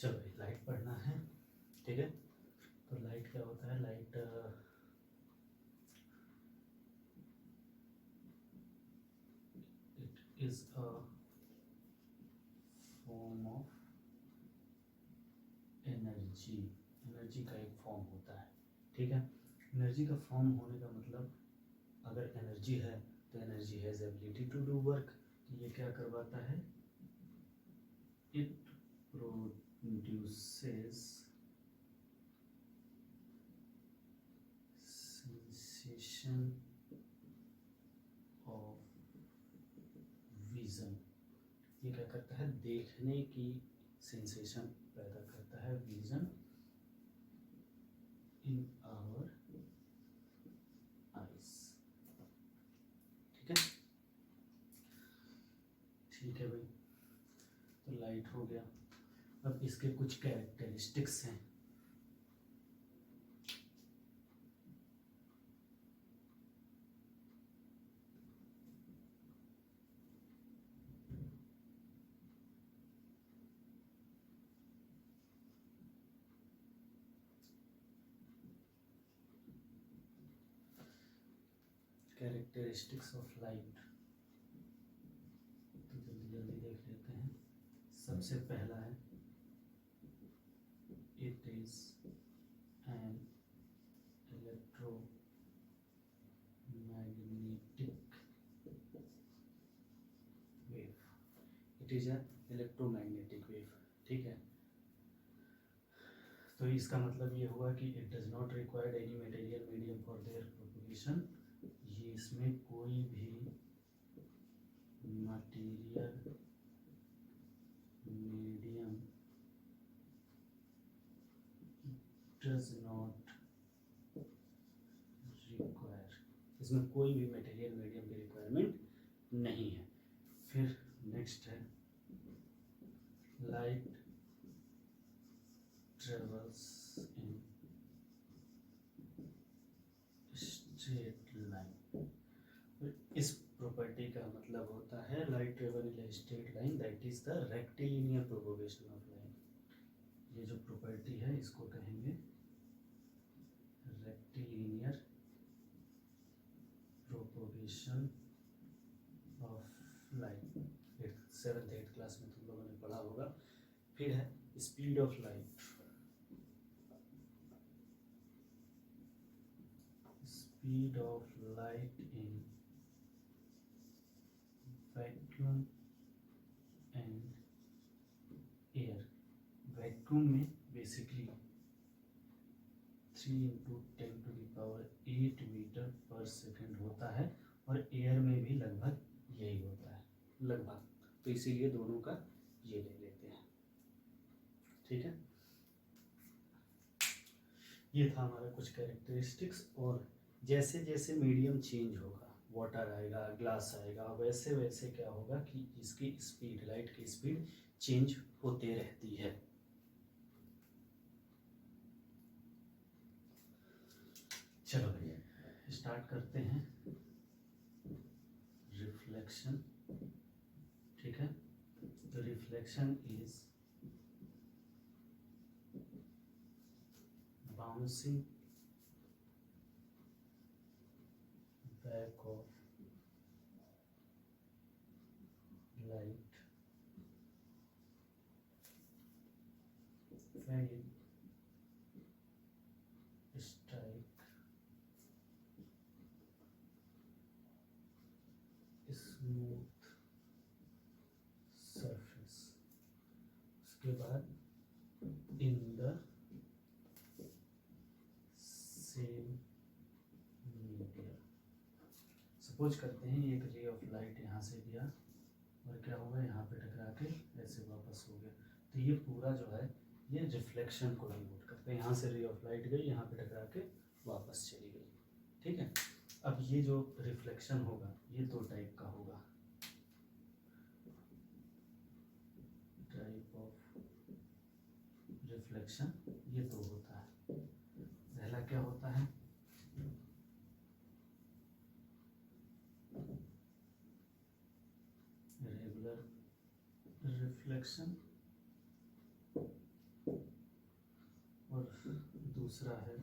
चलो लाइट पढ़ना है, ठीक है। तो लाइट क्या होता है? Light it is a form of energy. Energy का एक फॉर्म होता है, ठीक है। एनर्जी का फॉर्म होने का मतलब, अगर एनर्जी है तो energy has ability to do work. ये क्या करवाता है? It produces sensation of vision. ये क्या करता है? देखने की सेंसेशन पैदा करता है, विजन इन आवर आइज, ठीक है। ठीक है भाई, तो लाइट हो गया। अब इसके कुछ कैरेक्टरिस्टिक्स हैं। कैरेक्टरिस्टिक्स ऑफ लाइट, तो जल्दी जल्दी देख लेते हैं। सबसे पहला है, it is an electromagnetic wave. It is an electromagnetic wave, ठीक है। तो इसका मतलब ये हुआ कि it does not required any material medium for their propagation. ये इसमें कोई भी material medium does not require, इसमें कोई भी मटेरियल मीडियम की रिक्वायरमेंट नहीं है। फिर नेक्स्ट है, light travels in straight line. इस प्रॉपर्टी का मतलब होता है light travel in straight line, that is the rectilinear propagation of light. ये जो प्रॉपर्टी है इसको कहेंगे rectilinear propagation of light. 7th 8th class में तुम लोगों ने पढ़ा होगा। फिर है speed of light. Speed of light in vacuum and air. Vacuum में बेसिकली 3 × 10⁸ मीटर पर सेकेंड होता है, और एयर में भी लगभग यही होता है, लगभग। तो इसीलिए दोनों का ये ले लेते हैं, ठीक है। ये था हमारा कुछ कैरेक्टरिस्टिक्स। और जैसे जैसे मीडियम चेंज होगा, वाटर आएगा, ग्लास आएगा, वैसे वैसे क्या होगा कि इसकी स्पीड, लाइट की स्पीड चेंज होते रहती है। चलो भैया स्टार्ट करते हैं। रिफ्लेक्शन, ठीक है। तो reflection is bouncing back of light when it strike smooth surface. उसके बाद in the same media. Suppose करते हैं एक रे ऑफ लाइट यहाँ से गया और क्या होगा, यहाँ पे टकरा के ऐसे वापस हो गया। तो ये पूरा जो है ये रिफ्लेक्शन को डिनोट करते हैं। यहाँ से रे ऑफ लाइट गई, यहाँ पे टकरा के वापस चली गई, ठीक है। अब ये जो रिफ्लेक्शन होगा ये दो टाइप का होगा। टाइप ऑफ रिफ्लेक्शन ये दो होता है। पहला क्या होता है, रेगुलर रिफ्लेक्शन, दूसरा है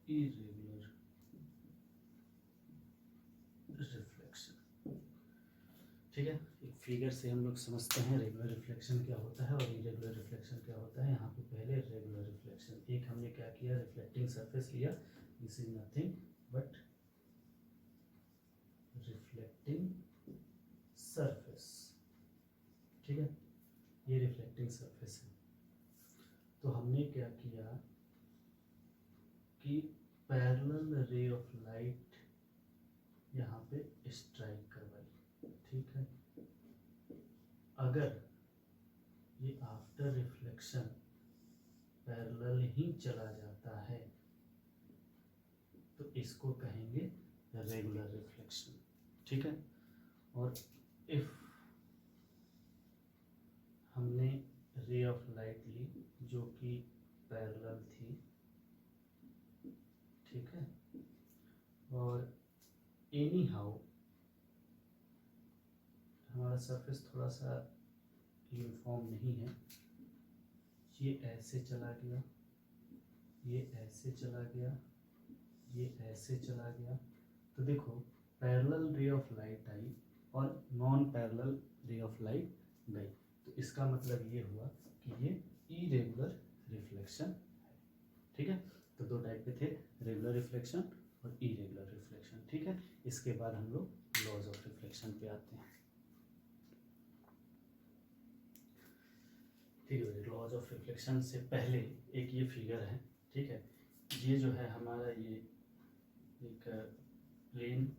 इरेगुलर रिफ्लेक्शन। ठीक है, एक फिगर से हम लोग समझते हैं रेगुलर रिफ्लेक्शन क्या होता है और इरेगुलर रिफ्लेक्शन क्या होता है। यहाँ पे पहले रेगुलर रिफ्लेक्शन, एक हमने क्या किया, रिफ्लेक्टिंग सरफेस लिया, this is nothing but reflecting surface. ठीक है, ये रिफ्लेक्टिंग सरफेस है। तो हमने क्या किया कि पैरेलल रे ऑफ लाइट यहाँ पे स्ट्राइक करवाई। ठीक है, अगर ये आफ्टर रिफ्लेक्शन पैरेलल ही चला जाता है तो इसको कहेंगे रेगुलर रिफ्लेक्शन। ठीक है, और इफ हमने रे ऑफ लाइट ली जो कि पैरेलल थी, ठीक है, और एनी हाउ हमारा सरफेस थोड़ा सा यूनिफॉर्म नहीं है, ये ऐसे चला गया, ये ऐसे चला गया, ये ऐसे चला गया, तो देखो पैरेलल रे ऑफ लाइट आई और नॉन पैरेलल रे ऑफ लाइट गई। तो इसका मतलब ये हुआ कि ये इरेगुलर रिफ्लेक्शन है। ठीक है, तो दो टाइप के थे, रेगुलर रिफ्लेक्शन और इरेगुलर रिफ्लेक्शन। ठीक है, इसके बाद हम लोग लॉज ऑफ रिफ्लेक्शन पे आते हैं। ठीक है, लॉज ऑफ रिफ्लेक्शन से पहले एक ये फिगर है। ठीक है, ये जो है हमारा ये एक प्लेन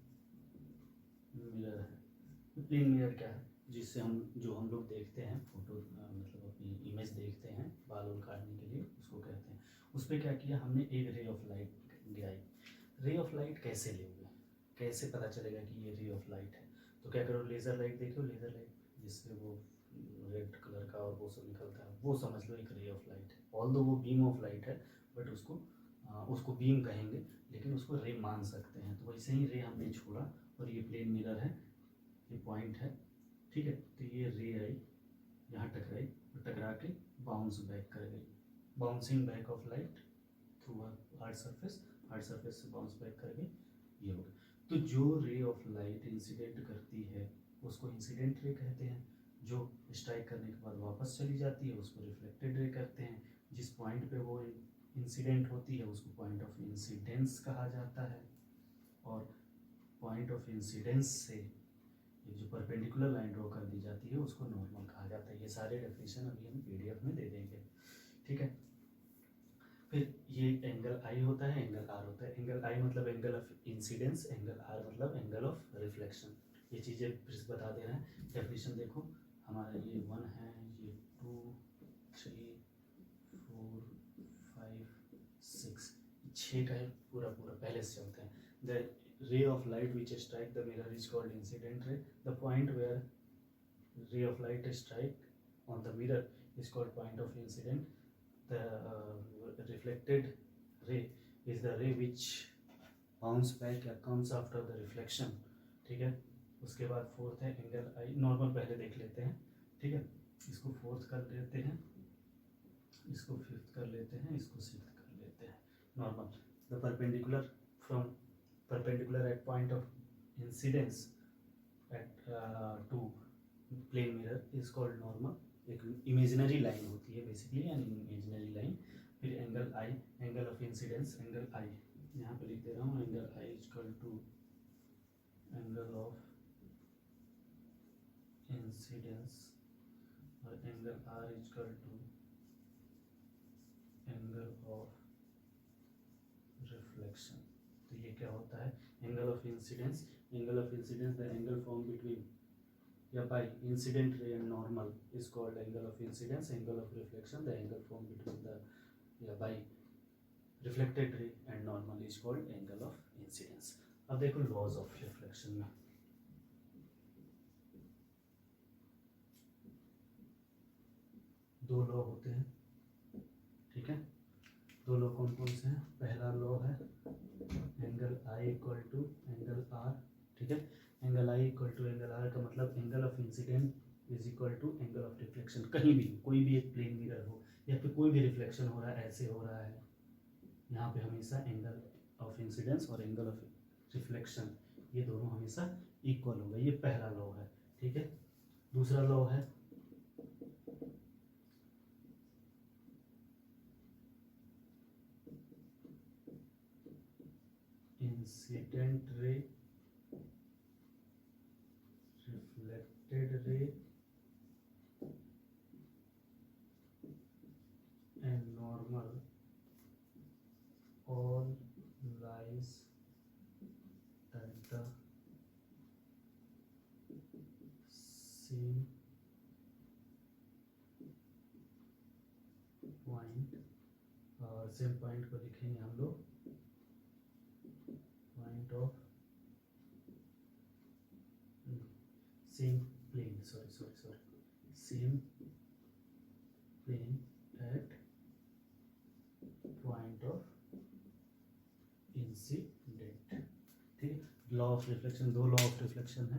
मिरर है। प्लेन मिरर क्या है, जिससे हम लोग देखते हैं फोटो, मतलब अपनी इमेज देखते हैं बाल उल काटने के लिए, उसको कहते हैं। उस पर क्या किया हमने, एक रे ऑफ लाइट गिराई। रे ऑफ लाइट कैसे लेंगे, कैसे पता चलेगा कि ये रे ऑफ लाइट है? तो क्या करो, लेज़र लाइट देखो, लेज़र लाइट जिससे वो रेड कलर का और वो सब निकलता है, वो समझ लो एक रे ऑफ लाइट है। ऑल्दो वो बीम ऑफ लाइट है, बट उसको बीम कहेंगे, लेकिन उसको रे मान सकते हैं। तो वैसे ही रे हमने छोड़ा और ये प्लेन मिरर है, ये पॉइंट है। ठीक है, तो ये रे आई, यहाँ टकराई और टकरा के बाउंस बैक कर गई, bouncing back of light through hard surface से बाउंस बैक कर गई, ये हो गया। तो जो रे ऑफ लाइट इंसिडेंट करती है उसको इंसिडेंट रे कहते हैं, जो स्ट्राइक करने के बाद वापस चली जाती है उसको रिफ्लेक्टेड रे कहते हैं। जिस पॉइंट पे वो इंसिडेंट होती है उसको पॉइंट ऑफ इंसिडेंस कहा जाता है, और पॉइंट ऑफ इंसिडेंस से ये जो परपेंडिकुलर लाइन ड्रॉ कर दी जाती है उसको नॉर्मल कहा जाता है। ये सारे डेफिनेशन अभी हम पीडीएफ में दे देंगे। ठीक है, फिर ये एंगल आई होता है, एंगल आर होता है। एंगल आई मतलब angle of incidence, angle R मतलब एंगल ऑफ रिफ्लेक्शन। ये चीज़ें फिर बता दे रहे हैं। डेफिनेशन देखो, हमारा ये 1 है, ये 2, 3, 4, 5, 6, 6 का है पूरा पहले से चलते हैं। The ray of light which strike the mirror is called incident ray. The point where ray of light strike on the mirror is called point of incident. The reflected ray is the ray which bounce back or comes after the reflection. ठीक है, उसके बाद fourth है angle आई। Normal पहले देख लेते हैं। ठीक है, इसको फोर्थ कर लेते हैं, इसको फिफ्थ कर लेते हैं, इसको सिक्स्थ कर लेते हैं। Normal, the perpendicular from perpendicular at point of incidence at to plane mirror is called normal. एक इमेजिनरी लाइन होती है बेसिकली, एन इमेजिनरी लाइन। फिर angle I, angle of incidence, angle I यहाँ पे लिख दे रहा हूँ, angle I is equal to angle of incidence, और angle R is equal to angle of reflection. तो ये क्या होता है, angle of incidence the angle form between by incident ray and normal is called angle of incidence. Angle of reflection, the angle formed between the by reflected ray and normal is called angle of incidence. अब देखो laws of reflection में दो law होते हैं। ठीक है, दो law कौन कौन से हैं? पहला लॉ है angle I equal to angle R. ठीक है, angle I equal to angle R का मतलब angle of incident is equal to angle of reflection. कहीं भी कोई भी एक प्लेन मिरर हो या फिर कोई भी रिफ्लेक्शन हो रहा है, ऐसे हो रहा है, यहाँ पे हमेशा एंगल ऑफ इंसिडेंस और एंगल ऑफ रिफ्लेक्शन ये दोनों हमेशा इक्वल होगा। ये पहला लॉ है, ठीक है। दूसरा लॉ है incident ray, reflected ray and normal all lies at the same point, और सेम पॉइंट को लिखेंगे हम लोग point of same plane, sorry same plane at point of incidence, ठीक है। लॉ ऑफ रिफ्लेक्शन, दो लॉ ऑफ रिफ्लेक्शन है।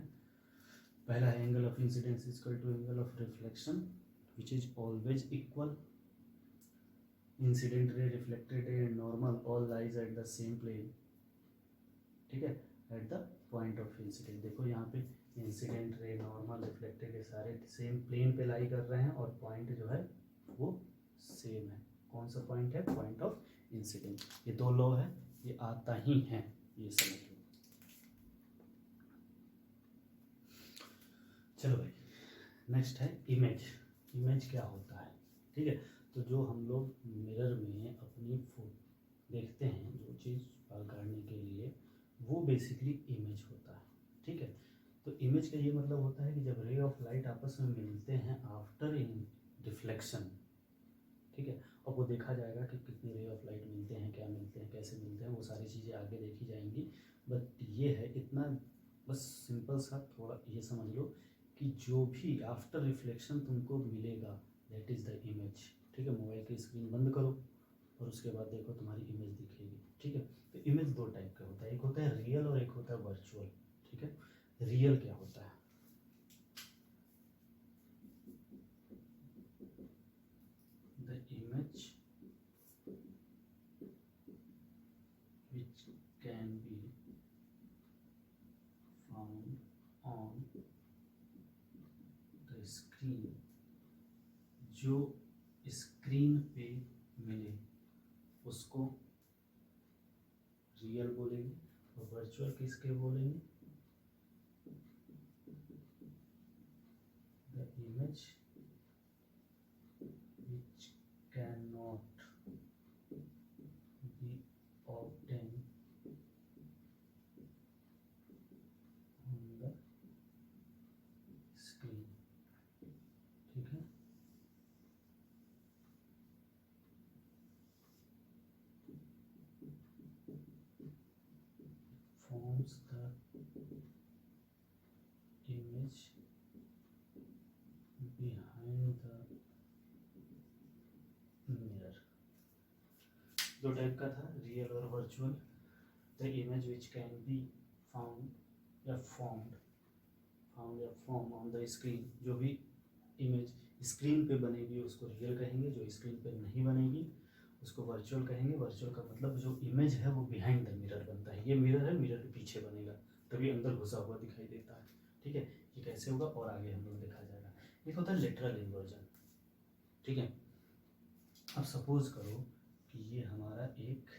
पहला है angle of incidence is equal to angle of reflection which is always equal, incident ray, reflected ray and normal all lies at the same plane, ठीक है, at the point of incident. देखो यहाँ पे incident ray, normal, reflected ray सारे same plane पे लाई कर रहे हैं और पॉइंट जो है वो सेम है। कौन सा पॉइंट है? Point of incident. ये दो लॉ है, ये आता ही है, ये समझ लो। चलो भाई, नेक्स्ट है इमेज। इमेज क्या होता है, ठीक है। तो जो हम लोग मिरर में अपनी फोटो देखते हैं, जो चीज़ पकड़ने के लिए, वो बेसिकली इमेज होता है, ठीक है। तो इमेज का ये मतलब होता है कि जब रे ऑफ लाइट आपस में मिलते हैं आफ्टर इन रिफ्लेक्शन, ठीक है, अब वो देखा जाएगा कि कितने रे ऑफ लाइट मिलते हैं, क्या मिलते हैं, कैसे मिलते हैं, वो सारी चीज़ें आगे देखी जाएंगी। बट ये है इतना, बस सिंपल सा थोड़ा ये समझ लो कि जो भी आफ्टर रिफ्लेक्शन तुमको मिलेगा दैट इज़ द इमेज, ठीक है। मोबाइल की स्क्रीन बंद करो और उसके बाद देखो तुम्हारी इमेज दिखेगी, ठीक है। तो इमेज दो टाइप का होता है, एक होता है रियल और एक होता है वर्चुअल, ठीक है। रियल क्या होता है? The image which can be found on the screen, जो स्क्रीन पे मिले उसको रियल बोलेंगे, और वर्चुअल किसके बोलेंगे? The image which cannot be obtained on the screen, ठीक है। Forms the image behind the mirror। दो टाइप का था, रियल और virtual. The image which can be found या फॉर्म ऑन द स्क्रीन, जो भी इमेज स्क्रीन पे बनेगी उसको रियल कहेंगे, जो स्क्रीन पे नहीं बनेगी उसको वर्चुअल कहेंगे। वर्चुअल का मतलब जो इमेज है वो बिहाइंड द मिरर बनता है। ये मिरर है, मिरर के पीछे बनेगा तभी अंदर घुसा हुआ दिखाई देता है, ठीक है। ये कैसे होगा और आगे हम लोग देखा जाएगा। एक होता है लेटरल इन्वर्जन, ठीक है। अब सपोज करो कि ये हमारा एक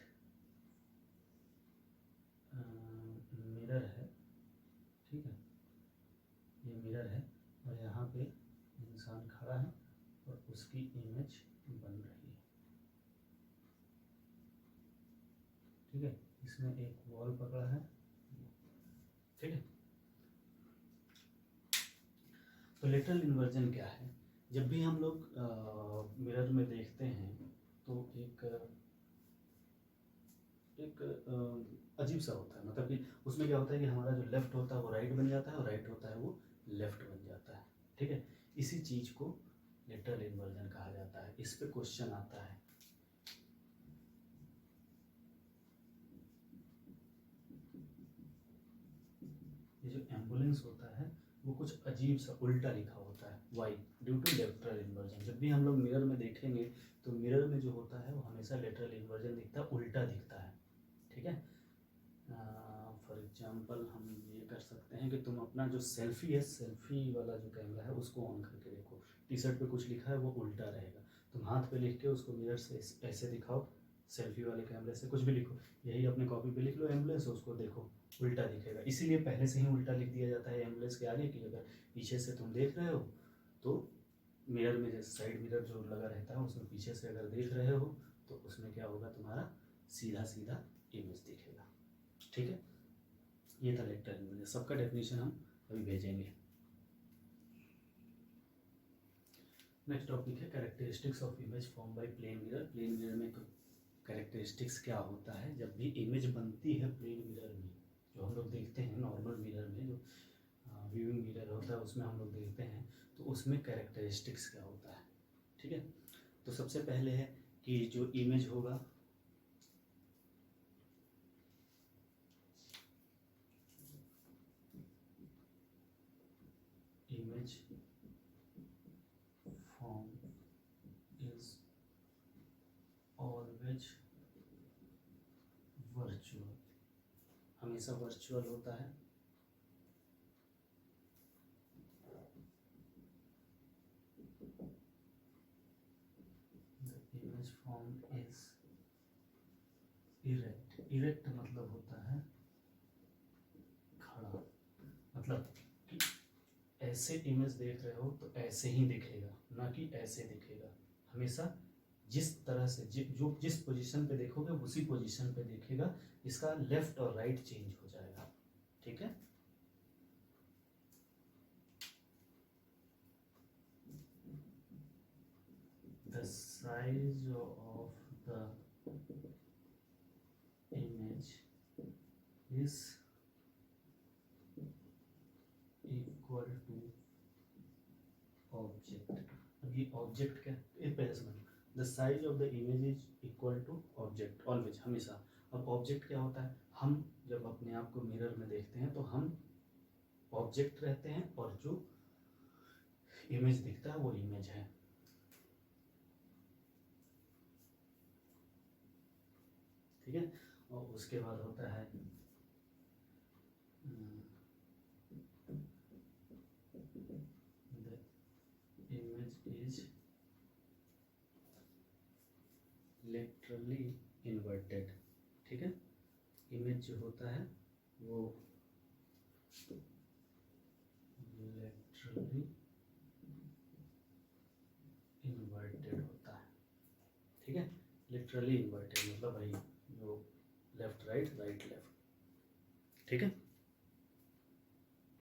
मिरर है, ठीक है, ये मिरर है और यहाँ पे इंसान खड़ा है और उसकी इमेज बन रही है, ठीक है। इसमें एक वॉल पकड़ा है, ठीक है। तो लेटरल इन्वर्जन क्या है? जब भी हम लोग मिरर में देखते हैं तो एक अजीब सा होता है, मतलब कि उसमें क्या होता है कि हमारा जो लेफ्ट होता है वो राइट बन जाता है और राइट होता है वो लेफ्ट बन जाता है, ठीक है। इसी चीज़ को लेटरल इन्वर्जन कहा जाता है। इस पे क्वेश्चन आता है, ये जो एम्बुलेंस होता है वो कुछ अजीब सा उल्टा लिखा होता है, why due to lateral inversion. जब भी हम लोग मिरर में देखेंगे तो मिरर में जो होता है वो हमेशा लेटरल इन्वर्जन दिखता है, उल्टा दिखता है, ठीक है। फॉर एग्जांपल हम ये कर सकते हैं कि तुम अपना जो सेल्फी है, सेल्फी वाला जो कैमरा है उसको ऑन करके देखो, टी शर्ट पे कुछ लिखा है वो उल्टा रहेगा, तुम हाथ पे लिख के उसको मिरर से ऐसे दिखाओ, सेल्फी वाले कैमरे से कुछ भी लिखो, यही अपने कॉपी पे लिख लो एम्बुलेंस, उसको देखो उल्टा दिखेगा। इसीलिए पहले से ही उल्टा लिख दिया जाता है एम्बुलेंस के आगे कि अगर पीछे से तुम देख रहे हो तो मिरर में जैसे साइड मिरर जो लगा रहता है उसमें पीछे से अगर देख रहे हो तो उसमें क्या होगा, तुम्हारा सीधा सीधा इमेज दिखेगा, ठीक है। ये था लेक्चर इमेज, सबका डेफिनेशन हम अभी भेजेंगे। नेक्स्ट टॉपिक है characteristics of image form by plane mirror. Plane mirror में कैरेक्टरिस्टिक्स क्या होता है, जब भी इमेज बनती है प्लेन मिरर में, जो हम लोग देखते हैं नॉर्मल मिरर में, जो व्यूइंग मिरर होता है उसमें हम लोग देखते हैं, तो उसमें कैरेक्टरिस्टिक्स क्या होता है, ठीक है। तो सबसे पहले है कि जो इमेज होगा image form is always virtual, हमेशा वर्चुअल होता है। The image form is erect, erect मतलब होता है खड़ा, मतलब कि ऐसे इमेज देख रहे हो तो ऐसे ही दिखेगा, ना कि ऐसे दिखेगा, हमेशा जिस तरह से जो जिस पोजीशन पे देखोगे उसी पोजीशन पे दिखेगा, इसका लेफ्ट और राइट चेंज हो जाएगा, ठीक है। The size of the image is equal to object. अब ये ऑब्जेक्ट क्या, पहले समझो, the size of the image is equal to object, always, हमेशा। अब ऑब्जेक्ट क्या होता है, हम जब अपने आप को मिरर में देखते हैं तो हम ऑब्जेक्ट रहते हैं और जो इमेज दिखता है वो इमेज है, ठीक है। और उसके बाद होता है the image is laterally inverted, ठीक है। इमेज जो होता है वो लेटरली इन्वर्टेड होता है, ठीक है। लिटरली इन्वर्टेड मतलब भाई जो लेफ्ट राइट राइट लेफ्ट, ठीक है।